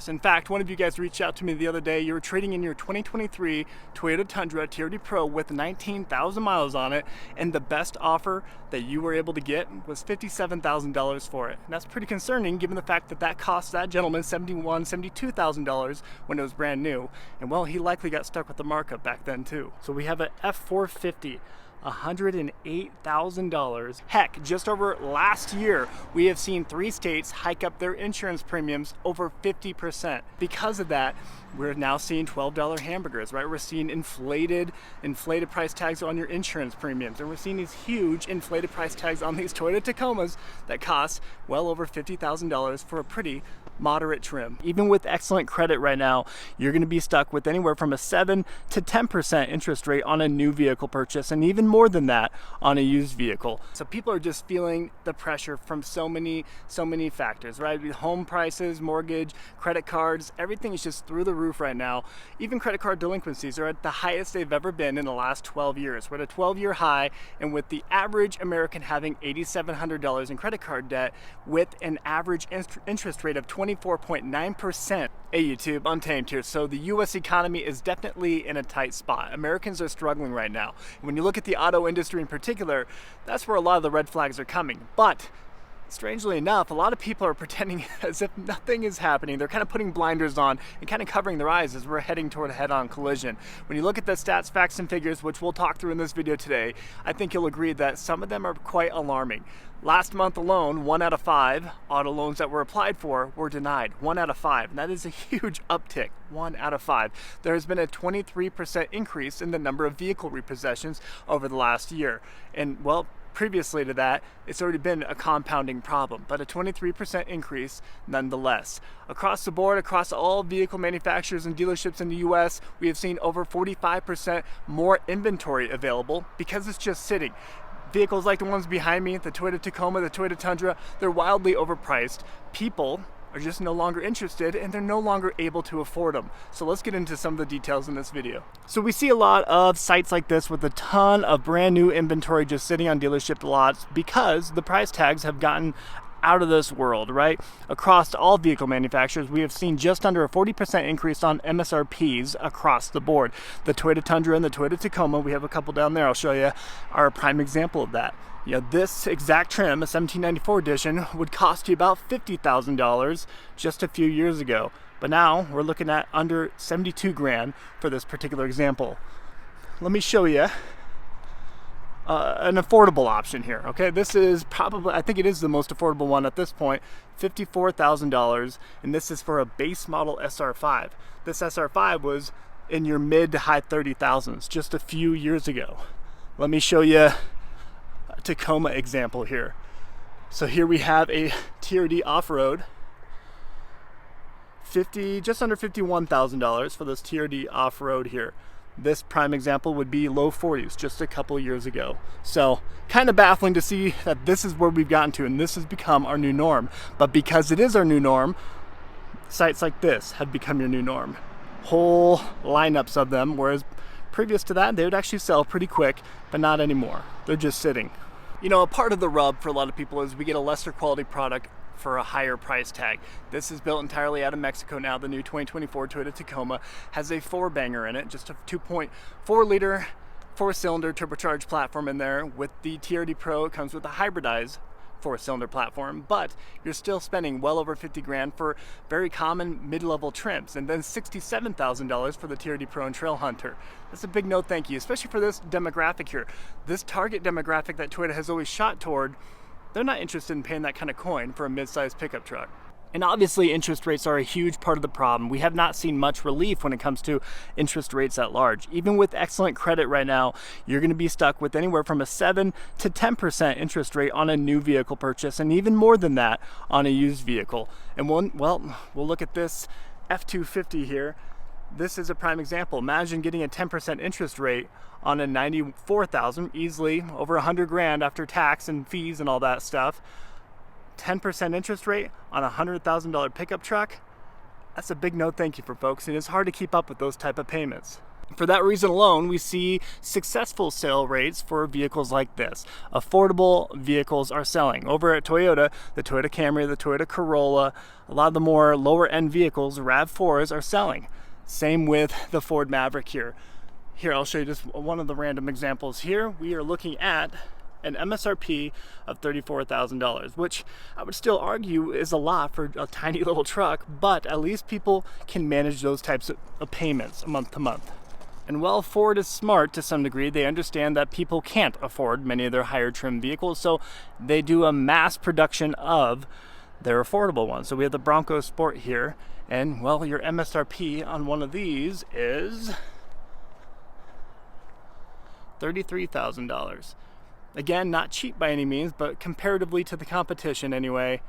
In fact, one of you guys reached out to me the other day. You were trading in your 2023 Toyota Tundra TRD Pro with 19,000 miles on it, and the best offer that you were able to get was $57,000 for it. And that's pretty concerning given the fact that that cost that gentleman $71,000, $72,000 when it was brand new. And well, he likely got stuck with the markup back then too. So we have an F450. $108,000. Heck, just over last year, we have seen 3 states hike up their insurance premiums over 50%. Because of that, we're now seeing $12 hamburgers, right? We're seeing inflated price tags on your insurance premiums, and we're seeing these huge inflated price tags on these Toyota Tacomas that cost well over $50,000 for a pretty moderate trim. Even with excellent credit right now, you're going to be stuck with anywhere from a 7 to 10% interest rate on a new vehicle purchase, and even more than that on a used vehicle. So people are just feeling the pressure from so many factors, right? Home prices, mortgage, credit cards, everything is just through the roof right now. Even credit card delinquencies are at the highest they've ever been in the last 12 years. We're at a 12-year high, and with the average American having $8,700 in credit card debt with an average interest rate of 24.9%. Hey YouTube, Untamed here. So the US economy is definitely in a tight spot. Americans are struggling right now. When you look at the auto industry in particular, that's where a lot of the red flags are coming. But strangely enough, a lot of people are pretending as if nothing is happening. They're kind of putting blinders on and kind of covering their eyes as we're heading toward a head-on collision. When you look at the stats, facts, and figures, which we'll talk through in this video today, I think you'll agree that some of them are quite alarming. Last month alone, 1 out of 5 auto loans that were applied for were denied. 1 out of 5. And that is a huge uptick. 1 out of 5. There has been a 23% increase in the number of vehicle repossessions over the last year. And well, previously to that, it's already been a compounding problem, but a 23% increase nonetheless. Across the board, across all vehicle manufacturers and dealerships in the US, we have seen over 45% more inventory available because it's just sitting. Vehicles like the ones behind me, the Toyota Tacoma, the Toyota Tundra, they're wildly overpriced. People are just no longer interested, and they're no longer able to afford them. So let's get into some of the details in this video. So we see a lot of sites like this with a ton of brand new inventory just sitting on dealership lots because the price tags have gotten out of this world, right? Across all vehicle manufacturers, we have seen just under a 40% increase on MSRPs across the board. The Toyota Tundra and the Toyota Tacoma, we have a couple down there I'll show you, are a prime example of that. You know, this exact trim, a 1794 edition, would cost you about $50,000 just a few years ago. But now we're looking at under 72 grand for this particular example. Let me show you an affordable option here. Okay, this is probably, I think it is the most affordable one at this point, $54,000, and this is for a base model SR5. This SR5 was in your mid to high 30,000s just a few years ago. Let me show you a Tacoma example here. So here we have a TRD off-road, just under $51,000 for this TRD off-road here. This prime example would be low 40s just a couple years ago. So kind of baffling to see that this is where we've gotten to, and this has become our new norm. But because it is our new norm, sites like this have become your new norm. Whole lineups of them, whereas previous to that, they would actually sell pretty quick, but not anymore. They're just sitting. You know, a part of the rub for a lot of people is we get a lesser quality product for a higher price tag. This is built entirely out of Mexico now. The new 2024 Toyota Tacoma has a 4-banger in it, just a 2.4 liter 4-cylinder turbocharged platform in there. With the TRD Pro, it comes with a hybridized 4-cylinder platform, but you're still spending well over 50 grand for very common mid-level trims, and then $67,000 for the TRD Pro and Trail Hunter. That's a big no thank you, especially for this demographic here. This target demographic that Toyota has always shot toward, they're not interested in paying that kind of coin for a mid-sized pickup truck. And obviously interest rates are a huge part of the problem. We have not seen much relief when it comes to interest rates at large. Even with excellent credit right now, you're going to be stuck with anywhere from a 7 to 10% interest rate on a new vehicle purchase, and even more than that on a used vehicle. And we'll look at this F250 here. This is a prime example. Imagine getting a 10% interest rate on a 94,000, easily over 100 grand after tax and fees and all that stuff. 10% interest rate on a $100,000 pickup truck. That's a big no thank you for folks, and it's hard to keep up with those type of payments. For that reason alone, we see successful sale rates for vehicles like this. Affordable vehicles are selling. Over at Toyota, the Toyota Camry, the Toyota Corolla, a lot of the more lower end vehicles, RAV4s, are selling. Same with the Ford Maverick here. Here, I'll show you just one of the random examples here. We are looking at an MSRP of $34,000, which I would still argue is a lot for a tiny little truck, but at least people can manage those types of payments month to month. And while Ford is smart to some degree, they understand that people can't afford many of their higher trim vehicles, so they do a mass production of their affordable ones. So we have the Bronco Sport here, and well, your MSRP on one of these is $33,000. Again, not cheap by any means, but comparatively to the competition anyway,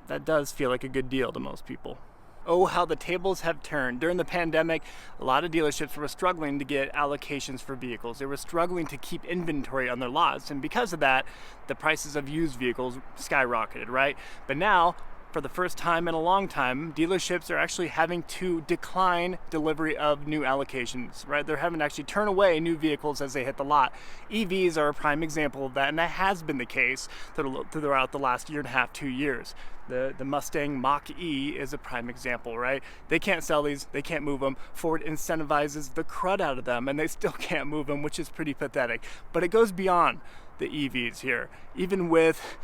that does feel like a good deal to most people. Oh, how the tables have turned. During the pandemic, a lot of dealerships were struggling to get allocations for vehicles. They were struggling to keep inventory on their lots, and because of that, the prices of used vehicles skyrocketed, right? But now, for the first time in a long time, dealerships are actually having to decline delivery of new allocations, right? They're having to actually turn away new vehicles as they hit the lot. EVs are a prime example of that, and that has been the case throughout the last year and a half, 2 years. The Mustang Mach-E is a prime example, right? They can't sell these, they can't move them. Ford incentivizes the crud out of them, and they still can't move them, which is pretty pathetic. But it goes beyond the EVs here. Even with,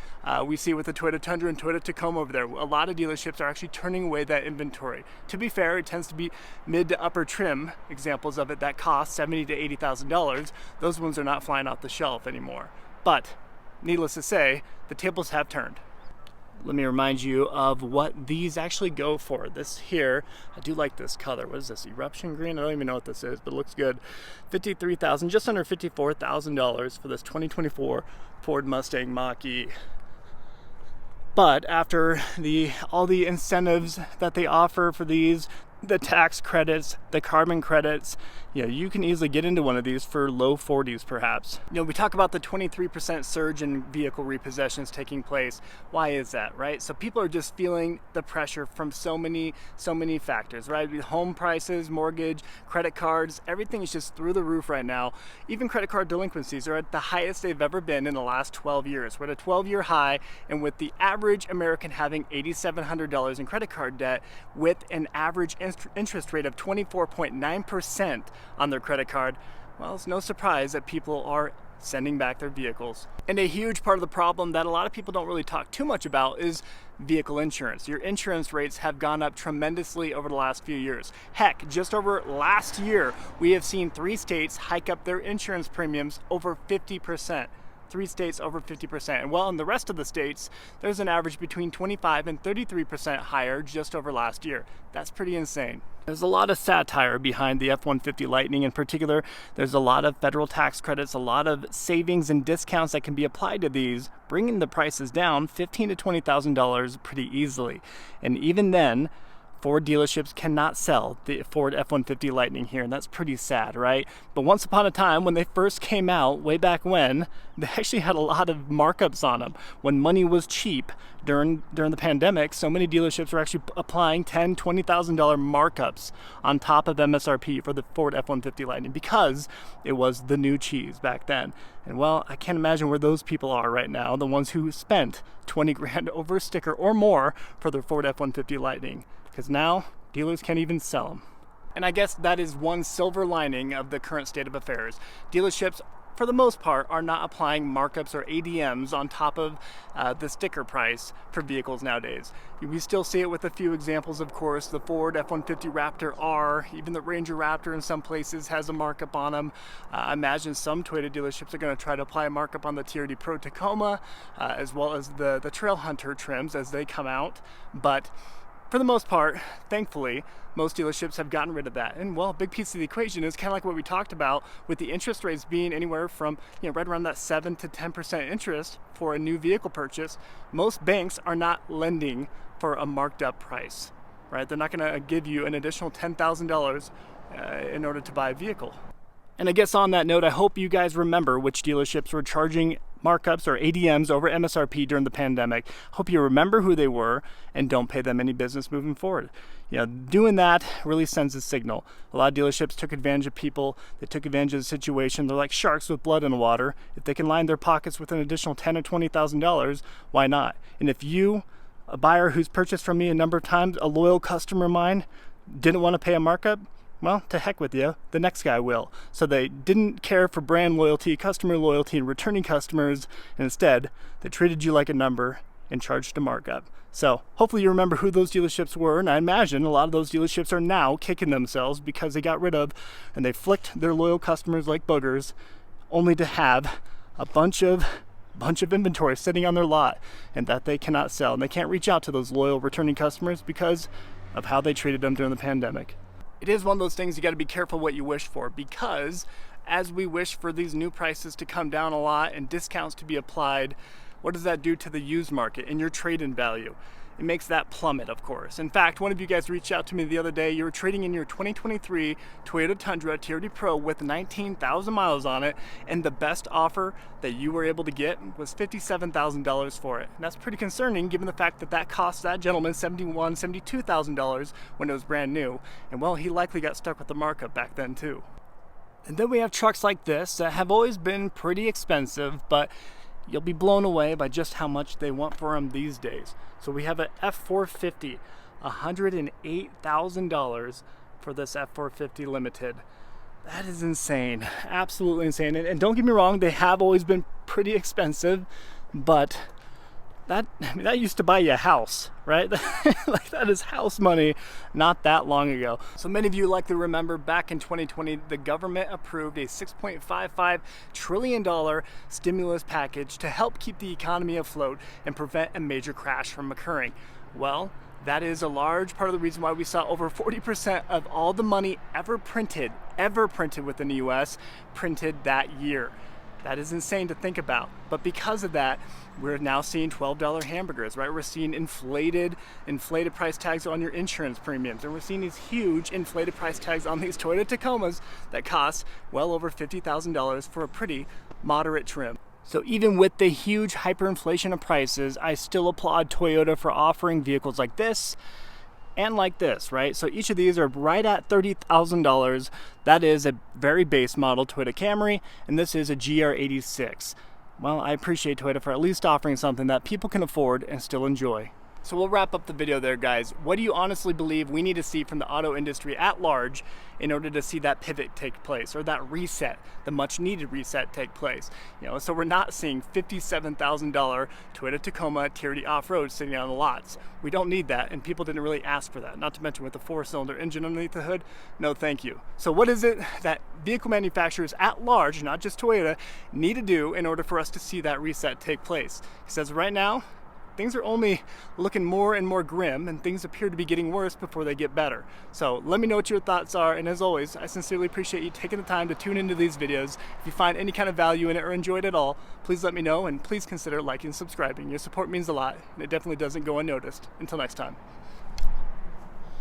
we see with the Toyota Tundra and Toyota Tacoma over there, a lot of dealerships are actually turning away that inventory. To be fair, it tends to be mid to upper trim examples of it that cost $70,000 to $80,000. Those ones are not flying off the shelf anymore. But needless to say, the tables have turned. Let me remind you of what these actually go for. This here, I do like this color. What is this, eruption green? I don't even know what this is, but it looks good. $53,000, just under $54,000 for this 2024 Ford Mustang Mach-E. But after all the incentives that they offer for these, the tax credits, the carbon credits, you can easily get into one of these for low 40s perhaps. We talk about the 23% surge in vehicle repossessions taking place. Why is that, right? So people are just feeling the pressure from so many factors, right? Home prices, mortgage, credit cards, everything is just through the roof right now. Even credit card delinquencies are at the highest they've ever been in the last 12 years. We're at a 12-year high, and with the average American having $8,700 in credit card debt with an average interest rate of 24.9% on their credit card, well, it's no surprise that people are sending back their vehicles. And a huge part of the problem that a lot of people don't really talk too much about is vehicle insurance. Your insurance rates have gone up tremendously over the last few years. Heck, just over last year, we have seen 3 states hike up their insurance premiums over 50%. 3 states over 50%. And well, in the rest of the states, there's an average between 25 and 33% higher just over last year. That's pretty insane. There's a lot of satire behind the F-150 Lightning in particular. There's a lot of federal tax credits, a lot of savings and discounts that can be applied to these, bringing the prices down $15,000 to $20,000 pretty easily. And even then, Ford dealerships cannot sell the Ford F-150 Lightning here, and that's pretty sad, right? But once upon a time, when they first came out, way back when, they actually had a lot of markups on them. When money was cheap during the pandemic, so many dealerships were actually applying $10,000, $20,000 markups on top of MSRP for the Ford F-150 Lightning because it was the new cheese back then. And well, I can't imagine where those people are right now, the ones who spent 20 grand over a sticker or more for their Ford F-150 Lightning. Because now dealers can't even sell them. And I guess that is one silver lining of the current state of affairs. Dealerships, for the most part, are not applying markups or ADMs on top of the sticker price for vehicles nowadays. We still see it with a few examples, of course. The Ford F-150 Raptor R, even the Ranger Raptor in some places has a markup on them. I imagine some Toyota dealerships are going to try to apply a markup on the TRD Pro Tacoma, as well as the Trail Hunter trims as they come out. But for the most part, thankfully, most dealerships have gotten rid of that. And well, a big piece of the equation is kind of like what we talked about with the interest rates being anywhere from, right around that 7 to 10% interest for a new vehicle purchase. Most banks are not lending for a marked up price, right? They're not going to give you an additional $10,000 in order to buy a vehicle. And I guess on that note, I hope you guys remember which dealerships were charging markups or ADMs over MSRP during the pandemic. Hope you remember who they were and don't pay them any business moving forward. Doing that really sends a signal. A lot of dealerships took advantage of people. They took advantage of the situation. They're like sharks with blood in the water. If they can line their pockets with an additional $10,000 or $20,000, why not? And if you, a buyer who's purchased from me a number of times, a loyal customer of mine, didn't want to pay a markup, well, to heck with you, the next guy will. So they didn't care for brand loyalty, customer loyalty, and returning customers, and instead, they treated you like a number and charged a markup. So hopefully you remember who those dealerships were, and I imagine a lot of those dealerships are now kicking themselves because they got rid of and they flicked their loyal customers like boogers, only to have a bunch of inventory sitting on their lot and that they cannot sell, and they can't reach out to those loyal returning customers because of how they treated them during the pandemic. It is one of those things you got to be careful what you wish for, because as we wish for these new prices to come down a lot and discounts to be applied, what does that do to the used market and your trade-in value? It makes that plummet, of course. In fact, one of you guys reached out to me the other day. You were trading in your 2023 Toyota Tundra TRD Pro with 19,000 miles on it, and the best offer that you were able to get was $57,000 for it. And that's pretty concerning given the fact that that cost that gentleman $71,000, $72,000 when it was brand new. And well, he likely got stuck with the markup back then too. And then we have trucks like this that have always been pretty expensive, but you'll be blown away by just how much they want for them these days. So we have an F450, $108,000 for this F450 Limited. That is insane, absolutely insane. And don't get me wrong, they have always been pretty expensive, but that used to buy you a house, right? Like, that is house money not that long ago. So many of you likely remember back in 2020, the government approved a $6.55 trillion stimulus package to help keep the economy afloat and prevent a major crash from occurring. Well, that is a large part of the reason why we saw over 40% of all the money ever printed within the US printed that year. That is insane to think about. But because of that, we're now seeing $12 hamburgers, right? We're seeing inflated price tags on your insurance premiums. And we're seeing these huge inflated price tags on these Toyota Tacomas that cost well over $50,000 for a pretty moderate trim. So even with the huge hyperinflation of prices, I still applaud Toyota for offering vehicles like this and like this, right? So each of these are right at $30,000. That is a very base model Toyota Camry, and this is a GR86. Well, I appreciate Toyota for at least offering something that people can afford and still enjoy. So we'll wrap up the video there, guys. What do you honestly believe we need to see from the auto industry at large in order to see that pivot take place, or that reset, the much needed reset take place? So we're not seeing $57,000 Toyota Tacoma TRD off-road sitting on the lots. We don't need that, and people didn't really ask for that. Not to mention with the 4-cylinder engine underneath the hood, no thank you. So what is it that vehicle manufacturers at large, not just Toyota, need to do in order for us to see that reset take place? Because as of right now, things are only looking more and more grim, and things appear to be getting worse before they get better. So let me know what your thoughts are, and as always, I sincerely appreciate you taking the time to tune into these videos. If you find any kind of value in it or enjoyed it at all, please let me know, and please consider liking and subscribing. Your support means a lot, and it definitely doesn't go unnoticed. Until next time.